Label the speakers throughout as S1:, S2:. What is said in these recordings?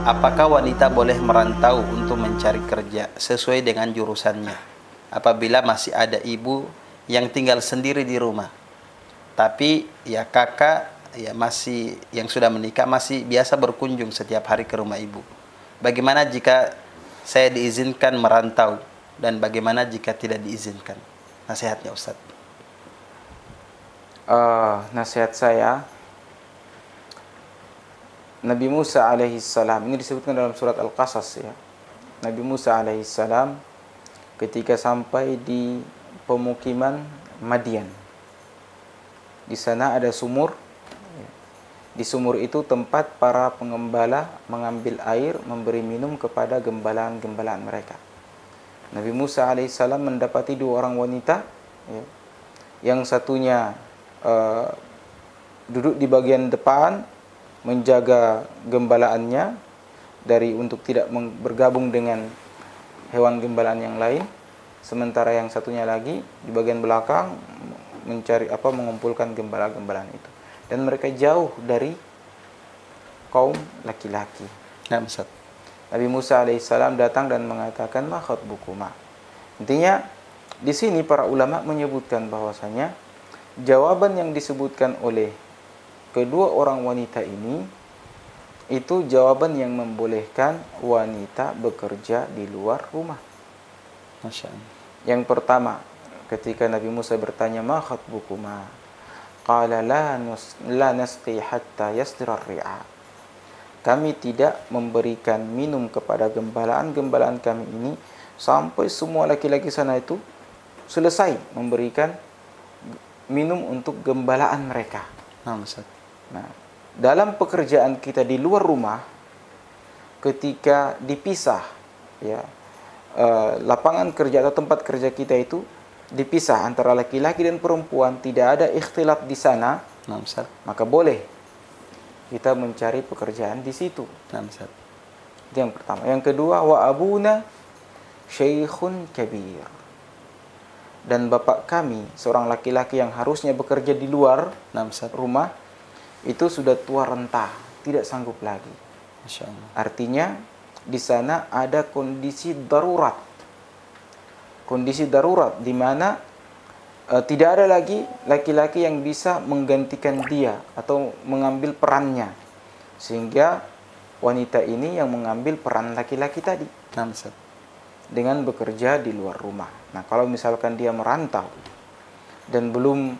S1: apakah wanita boleh merantau untuk mencari kerja sesuai dengan jurusannya apabila masih ada ibu yang tinggal sendiri di rumah, tapi ya kakak ya masih yang sudah menikah masih biasa berkunjung setiap hari ke rumah ibu? Bagaimana jika saya diizinkan merantau dan bagaimana jika tidak diizinkan? Nasihatnya Ustaz.
S2: Nasihat saya, Nabi Musa alaihissalam, ini disebutkan dalam surat Al-Qasas ya. Nabi Musa alaihissalam ketika sampai di pemukiman Madian, di sana ada sumur. Di sumur itu tempat para pengembala mengambil air, memberi minum kepada gembalaan-gembalaan mereka. Nabi Musa alaihissalam mendapati dua orang wanita, ya, yang satunya duduk di bagian depan menjaga gembalaannya dari untuk tidak bergabung dengan hewan gembalaan yang lain, sementara yang satunya lagi di bagian belakang mengumpulkan gembala-gembalaan itu. Dan mereka jauh dari kaum laki-laki.
S1: Nah, Ustaz.
S2: Nabi Musa alaihissalam datang dan mengatakan ma khatbukuma. Intinya di sini para ulama menyebutkan bahwasanya jawaban yang disebutkan oleh kedua orang wanita ini itu jawaban yang membolehkan wanita bekerja di luar rumah.
S1: Masya Allah.
S2: Yang pertama, ketika Nabi Musa bertanya ma khatbukuma, qala la nasqi hatta yasdira ar-ri'a. Kami tidak memberikan minum kepada gembalaan-gembalaan kami ini sampai semua laki-laki sana itu selesai memberikan minum untuk gembalaan mereka. Nah, dalam pekerjaan kita di luar rumah, ketika dipisah, ya, lapangan kerja atau tempat kerja kita itu dipisah antara laki-laki dan perempuan, tidak ada ikhtilat di sana, maka boleh kita mencari pekerjaan di situ. Itu yang pertama. Yang kedua, wa abuna syaikhun kabir. Dan bapak kami, seorang laki-laki yang harusnya bekerja di luar rumah, itu sudah tua renta, tidak sanggup lagi.
S1: Masya Allah.
S2: Artinya di sana ada kondisi darurat. Kondisi darurat di mana tidak ada lagi laki-laki yang bisa menggantikan dia atau mengambil perannya, sehingga wanita ini yang mengambil peran laki-laki tadi dengan bekerja di luar rumah. Nah, kalau misalkan dia merantau dan belum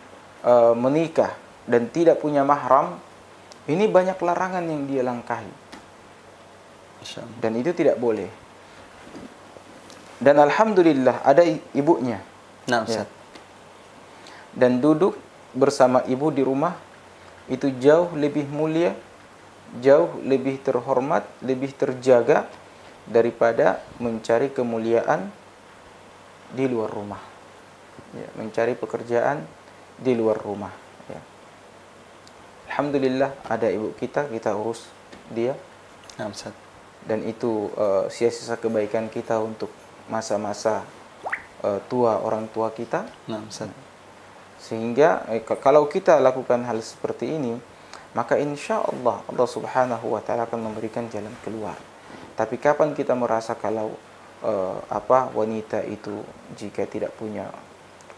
S2: menikah dan tidak punya mahram, ini banyak larangan yang dia langkahi, dan itu tidak boleh. Dan alhamdulillah ada ibunya. Ya. Dan duduk bersama ibu di rumah itu jauh lebih mulia, jauh lebih terhormat, lebih terjaga daripada mencari kemuliaan di luar rumah. Ya, mencari pekerjaan di luar rumah. Ya. Alhamdulillah ada ibu kita urus dia. Dan itu sia-sia kebaikan kita untuk masa-masa tua orang tua kita. Sehingga kalau kita lakukan hal seperti ini, maka insya Allah Allah Subhanahu wa Ta'ala akan memberikan jalan keluar. Tapi kapan kita merasa kalau wanita itu jika tidak punya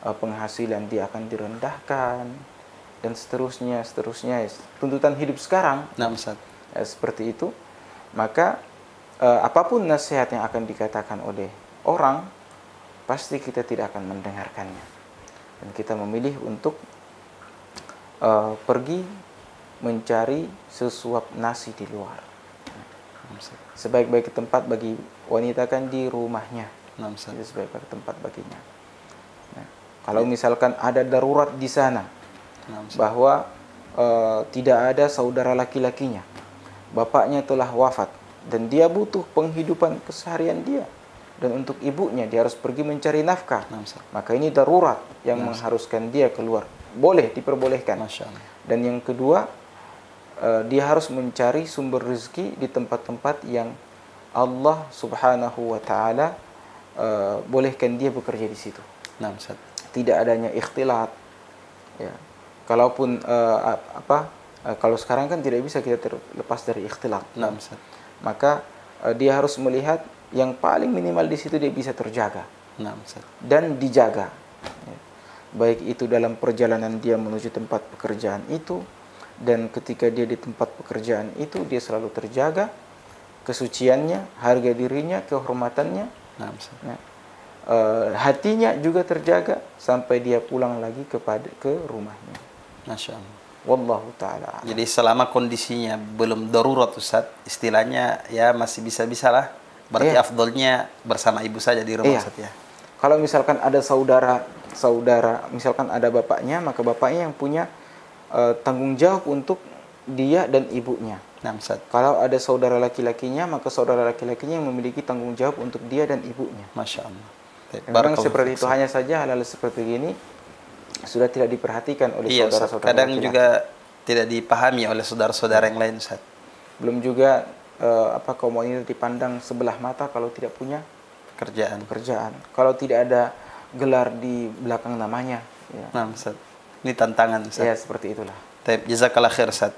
S2: penghasilan dia akan direndahkan dan seterusnya tuntutan hidup sekarang seperti itu, maka apapun nasihat yang akan dikatakan oleh orang, pasti kita tidak akan mendengarkannya, dan kita memilih untuk pergi mencari sesuap nasi di luar. Sebaik-baik tempat bagi wanita kan di rumahnya. Itu sebaik-baik tempat baginya. Nah, kalau misalkan ada darurat di sana, bahwa tidak ada saudara laki-lakinya, bapaknya telah wafat, dan dia butuh penghidupan keseharian dia, dan untuk ibunya dia harus pergi mencari nafkah, maka ini darurat yang mengharuskan dia keluar. Boleh, diperbolehkan. Dan yang kedua, dia harus mencari sumber rezeki di tempat-tempat yang Allah Subhanahu wa Ta'ala bolehkan dia bekerja di situ. Tidak adanya ikhtilat. Ya. Kalaupun kalau sekarang kan tidak bisa kita terlepas dari ikhtilat. maka dia harus melihat yang paling minimal di situ dia bisa terjaga
S1: Nah, Ustaz.
S2: dan dijaga. Ya. Baik itu dalam perjalanan dia menuju tempat pekerjaan itu, dan ketika dia di tempat pekerjaan itu dia selalu terjaga kesuciannya, harga dirinya, kehormatannya.
S1: Nah, Ustaz.
S2: Nah, hatinya juga terjaga sampai dia pulang lagi ke rumahnya.
S1: Masya Allah.
S2: Wallahu ta'ala.
S1: Jadi selama kondisinya belum darurat Ustaz, istilahnya ya masih bisa-bisalah. Berarti
S2: Iya.
S1: afdolnya bersama ibu saja di rumah
S2: Iya.
S1: Ustaz ya.
S2: Kalau misalkan ada saudara, misalkan ada bapaknya, maka bapaknya yang punya tanggung jawab untuk dia dan ibunya.
S1: Nah, Ustaz.
S2: Kalau ada saudara laki-lakinya, maka saudara laki-lakinya yang memiliki tanggung jawab untuk dia dan ibunya.
S1: Masya Allah.
S2: Memang seperti itu, hanya saja hal-hal seperti ini sudah tidak diperhatikan oleh
S1: Iya, Ustaz.
S2: saudara-saudara
S1: Kadang
S2: laki-laki.
S1: juga tidak dipahami oleh saudara-saudara yang lain Ustaz.
S2: Belum juga kaum wanita dipandang sebelah mata kalau tidak punya pekerjaan. Kalau tidak ada gelar di belakang namanya. Ya,
S1: Nah, Ustaz. Ini tantangan Ustaz.
S2: ya seperti itulah.
S1: Taib, jazakallah khair Ustaz.